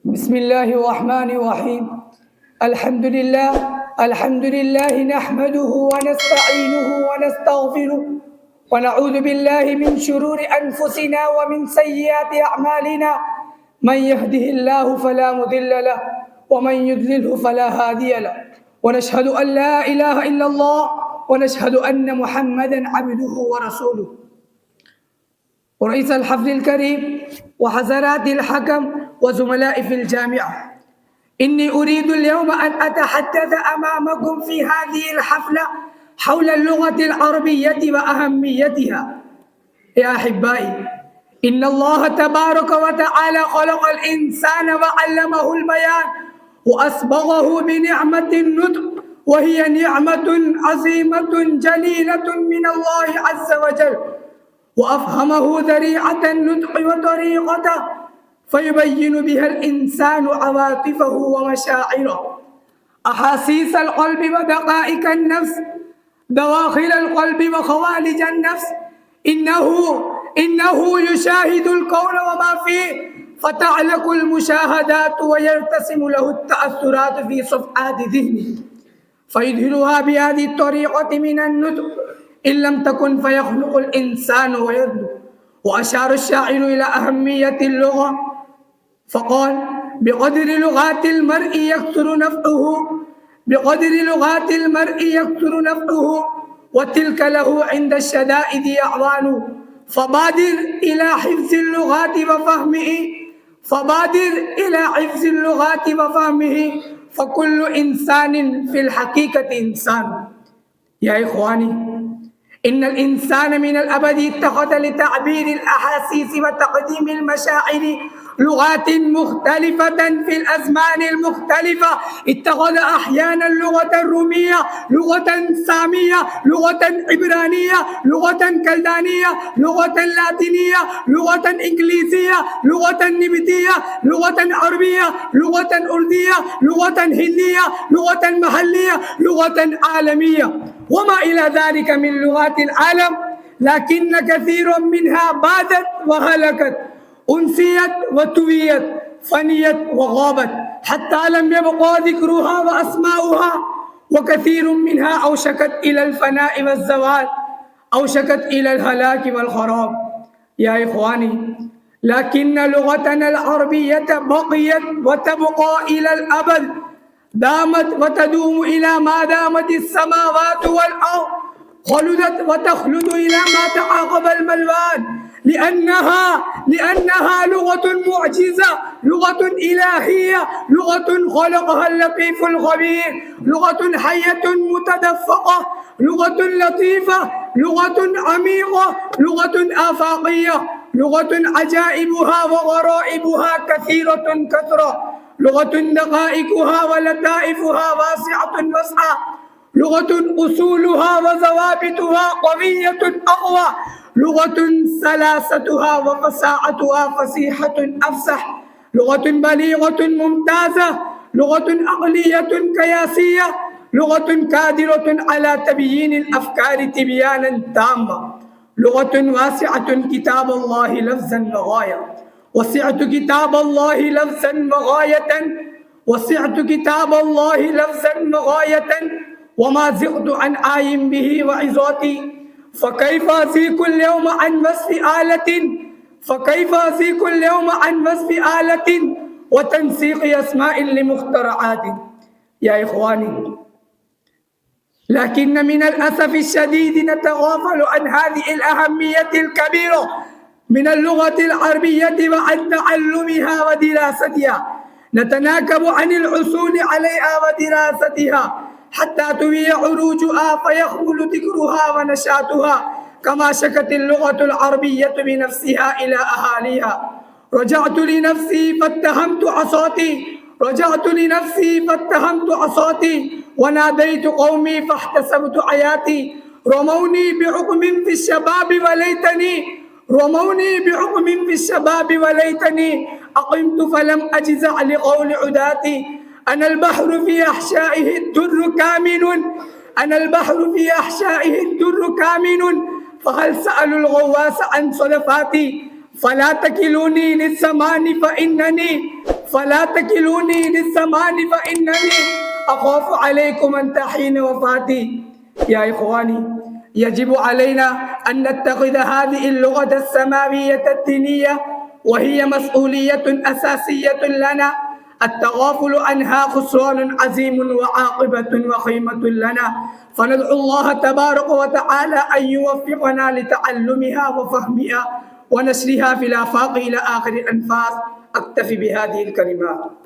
بسم الله الرحمن الرحيم. الحمد لله نحمده ونستعينه ونستغفره ونعوذ بالله من شرور أنفسنا ومن سيئات أعمالنا. من يهده الله فلا مضل له ومن يضلله فلا هادي له، ونشهد أن لا إله إلا الله ونشهد أن محمدا عبده ورسوله. ورئيس الحفل الكريم وحضرات الحكم وزملائي في الجامعة، إني أريد اليوم أن أتحدث أمامكم في هذه الحفلة حول اللغة العربية وأهميتها. يا أحبائي، إن الله تبارك وتعالى خلق الإنسان وعلمه البيان وأسبغه بنعمة النطق، وهي نعمة عظيمة جليلة من الله عز وجل، وأفهمه ذريعة النطق وطريقته، فيبين بها الإنسان عواطفه ومشاعره، أحاسيس القلب ودقائق النفس، دواخل القلب وخوارج النفس. إنه يشاهد الكون وما فيه، فتعلق المشاهدات ويرتسم له التأثرات في صفحات ذهنه، فيظهرها بهذه الطريقة من النطق، إن لم تكن فيخلق الإنسان ويذلق. وأشار الشاعر إلى أهمية اللغة فقال: بقدر لغات المرء يكثر نفعه، وتلك له عند الشدائد يعوان. فبادر إلى حفظ اللغات وفهمه، فكل إنسان في الحقيقة إنسان. يا إخواني، إن الإنسان من الأبد اتخذ لتعبير الأحاسيس وتقديم المشاعر لغات مختلفة في الأزمان المختلفة. اتخذ أحيانا لغة رومية، لغة سامية، لغة عبرانية، لغة كلدانية، لغة لاتينية، لغة إنجليزية، لغة نبتية، لغة عربية، لغة أردية، لغة هندية، لغة محلية، لغة عالمية، وما إلى ذلك من لغات العالم. لكن كثير منها بادت وهلكت، أنسيت وتويت، فنيت وغابت، حتى لم يبقى ذكرها وأسماؤها. وكثير منها أوشكت إلى الفناء والزوال، أوشكت إلى الهلاك والخراب. يا إخواني، لكن لغتنا العربية بقيت وتبقى إلى الأبد، دامت وتدوم إلى ما دامت السماوات والأرض، خلدت وتخلد إلى ما تعاقب الملوان، لأنها لغة معجزة، لغة إلهية، لغة خلقها اللطيف الخبير، لغة حية متدفقة، لغة لطيفة، لغة عميقة، لغة آفاقية، لغة عجائبها وغرائبها كثيرة كثرة، لغة دقائقها ولطائفها واسعة وسعة، لغة أصولها وضوابطها قوية أقوى، لغة سلاستها وفصاحتها فصيحة أفصح، لغة بليغة ممتازة، لغة عقلية قياسية، لغة قادرة على تبيين الأفكار تبيانا تاما، لغة واسعة كتاب الله لفظا وغاية. وسعت كتاب الله لفظا وغاية، وسعت كتاب الله لفظا وغاية، وما زغت عن آي به وعظاتي. فكيف أزيك اليوم عن وصف آلة وتنسيق أسماء لمخترعات. يا إخواني، لكن من الأسف الشديد نتغافل عن هذه الأهمية الكبيرة من اللغة العربية وعن تعلمها ودراستها، نتناكب عن الحصول عليها ودراستها حتى توي عروجها فيخمل ذكرها ونشاطها، كما شكت اللغة العربية بنفسها إلى أهاليها. رجعت لنفسي فاتهمت عصاتي، وناديت قومي فاحتسبت حياتي. رموني بحكم في الشباب وليتني أقمت فلم أجزع لقول عداتي. أنا البحر في أحشائه الدر كامن، فهل سألوا الغواص عن صدفاتي؟ فلا تكلوني للزمان فلا تكلوني للزمان فإنني أخاف عليكم أن تحين وفاتي. يا إخواني، يجب علينا أن نتخذ هذه اللغة السماوية الدينية وهي مسؤولية أساسية لنا. التغافل عنها خسران عظيم وعاقبة وخيمة لنا، فندعو الله تبارك وتعالى أن يوفقنا لتعلمها وفهمها ونشرها في الآفاق إلى آخر الأنفاس. أكتفي بهذه الكلمات.